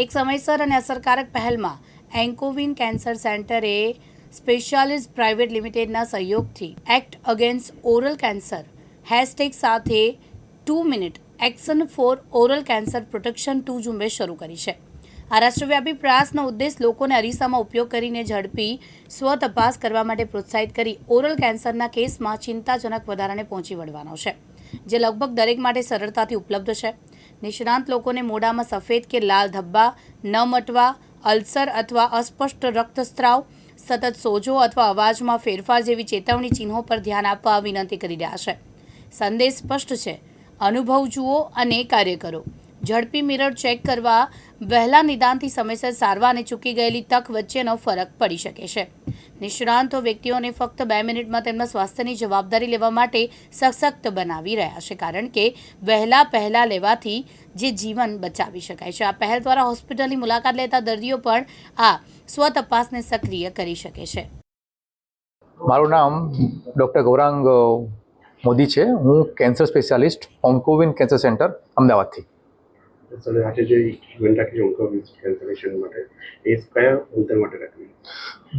એક સમયસર અને અસરકારક પહેલમાં એન્કોવિન કેન્સર સેન્ટરે સ્પેશિયાલિસ્ટ પ્રાઇવેટ લિમિટેડના સહયોગથી act against oral cancer hashtag સાથે 2 minute action for oral cancer protection 2 ઝુંબેશ શરૂ કરી છે. આ રાષ્ટ્રવ્યાપી પ્રયાસનો ઉદ્દેશ લોકોને અરીસામાં ઉપયોગ કરીને ઝડપી સ્વતપાસ કરવા માટે પ્રોત્સાહિત કરી ઓરલ કેન્સરના કેસમાં ચિંતાજનક વધારાને પહોંચી વળવાનો છે, જે લગભગ દરેક માટે સરળતાથી ઉપલબ્ધ છે. નિષ્ણાંત લોકોને મોઢામાં સફેદ કે લાલ ધબ્બા, ન મટવા, અલ્સર અથવા અસ્પષ્ટ રક્તસ્રાવ, સતત સોજો અથવા અવાજમાં ફેરફાર જેવી ચેતવણી ચિહ્નો પર ધ્યાન આપવા વિનંતી કરી રહ્યા છે. સંદેશ સ્પષ્ટ છે: અનુભવ જુઓ અને કાર્ય કરો. ઝડપી મિરર ચેક કરવા, વહેલા નિદાનથી સમયસર સારવાર અને ચૂકી ગયેલી તક વચ્ચેનો ફરક પડી શકે છે. નિષ્ણાંતો વ્યક્તિઓને ફક્ત 2 મિનિટમાં તેમના સ્વાસ્થ્યની જવાબદારી લેવા માટે સશક્ત બનાવી રહ્યા છે, કારણ કે પહેલા લેવાથી જે જીવન બચાવી શકાય છે. આ પહેલ દ્વારા હોસ્પિટલની મુલાકાત લેતા દર્દીઓ પણ આ સ્વતપાસને સક્રિય કરી શકે છે. મારું નામ ડૉક્ટર ગૌરાંગ મોદી છે. હું કેન્સર સ્પેશિયાલિસ્ટ ઓન્કોવિન કેન્સર સેન્ટર અમદાવાદથી. સર, આજે જે ઇવેન્ટ રાખી ઓન્કોવિન કેન્સર માટે એ કયા મુદ્દા માટે રાખી?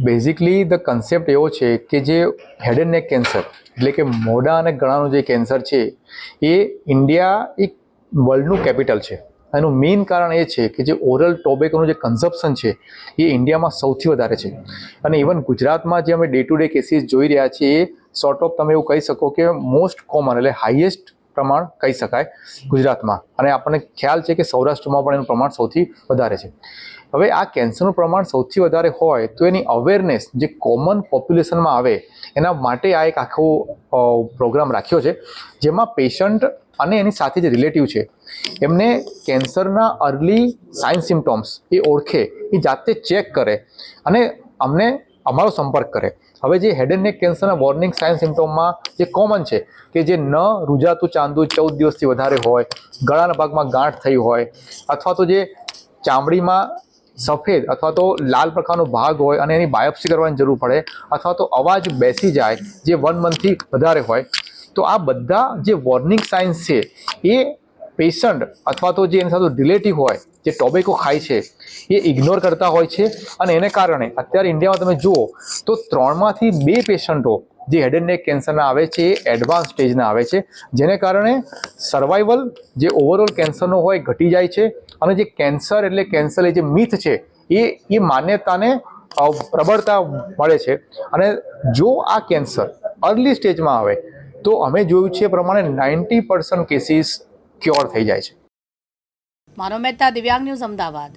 બેઝિકલી ધ કન્સેપ્ટ એવો છે કે જે હેડ એન્ડ નેક કેન્સર એટલે કે મોઢા અને ગળાનું જે કેન્સર છે એ ઇન્ડિયા એક વર્લ્ડનું કેપિટલ છે. એનું મેઇન કારણ એ છે કે જે ઓરલ ટોબેકોનું જે કન્ઝપ્શન છે એ ઇન્ડિયામાં સૌથી વધારે છે. અને ઇવન ગુજરાતમાં જે અમે ડે ટુ ડે કેસીસ જોઈ રહ્યા છીએ એ સોર્ટ ઓફ તમે એવું કહી શકો કે મોસ્ટ કોમન એટલે હાઈએસ્ટ પ્રમાણ કહી શકાય ગુજરાતમાં. અને આપણને ખ્યાલ છે કે સૌરાષ્ટ્રમાં પણ એનું પ્રમાણ સૌથી વધારે છે. હવે આ કેન્સરનું પ્રમાણ સૌથી વધારે હોય તો એની અવેરનેસ જે કોમન પોપ્યુલેશનમાં આવે એના માટે આ એક આખો પ્રોગ્રામ રાખ્યો છે, જેમાં પેશન્ટ અને એની સાથે જે રિલેટિવ છે એમને કેન્સરના અર્લી સાઇન સિમ્ટોમ્સ એ ઓળખે, એ જાતે ચેક કરે અને અમને અમારો સંપર્ક કરે. હવે જે હેડ એન્ડ નેક કેન્સરના વોર્નિંગ સાઇન સિમ્ટોમમાં જે કોમન છે કે જે ન રૂજાતું ચાંદુ 14 દિવસથી વધારે હોય, ગળાના ભાગમાં ગાંઠ થઈ હોય, અથવા તો જે ચામડીમાં સફેદ અથવા તો લાલ પ્રકારનો ભાગ હોય અને એની બાયોપ્સી કરવાની જરૂર પડે, અથવા તો અવાજ બેસી જાય જે 1 મંથથી વધારે હોય, તો આ બધા જે વોર્નિંગ સાઇન્સ છે એ પેશન્ટ અથવા તો જે એની સાથે રિલેટિવ હોય જે ટોબેકો ખાય છે એ ઇગ્નોર કરતા હોય છે. અને એને કારણે અત્યારે ઇન્ડિયામાં તમે જુઓ તો 3માંથી 2 પેશન્ટો જે હેડ એન્ડ નેક કેન્સરના આવે છે એ એડવાન્સ સ્ટેજના આવે છે, જેને કારણે સર્વાઈવલ જે ઓવરઓલ કેન્સરનો હોય ઘટી જાય છે. અને જે કેન્સર એટલે કેન્સર એ જે મિથ છે એ માન્યતાને પ્રબળતા મળે છે. અને જો આ કેન્સર અર્લી સ્ટેજમાં આવે તો અમે જોયું છે એ પ્રમાણે 90% કેસીસ ક્યોર થઈ જાય છે. માનવ મહેતા, દિવ્યાંગ ન્યૂઝ, અમદાવાદ.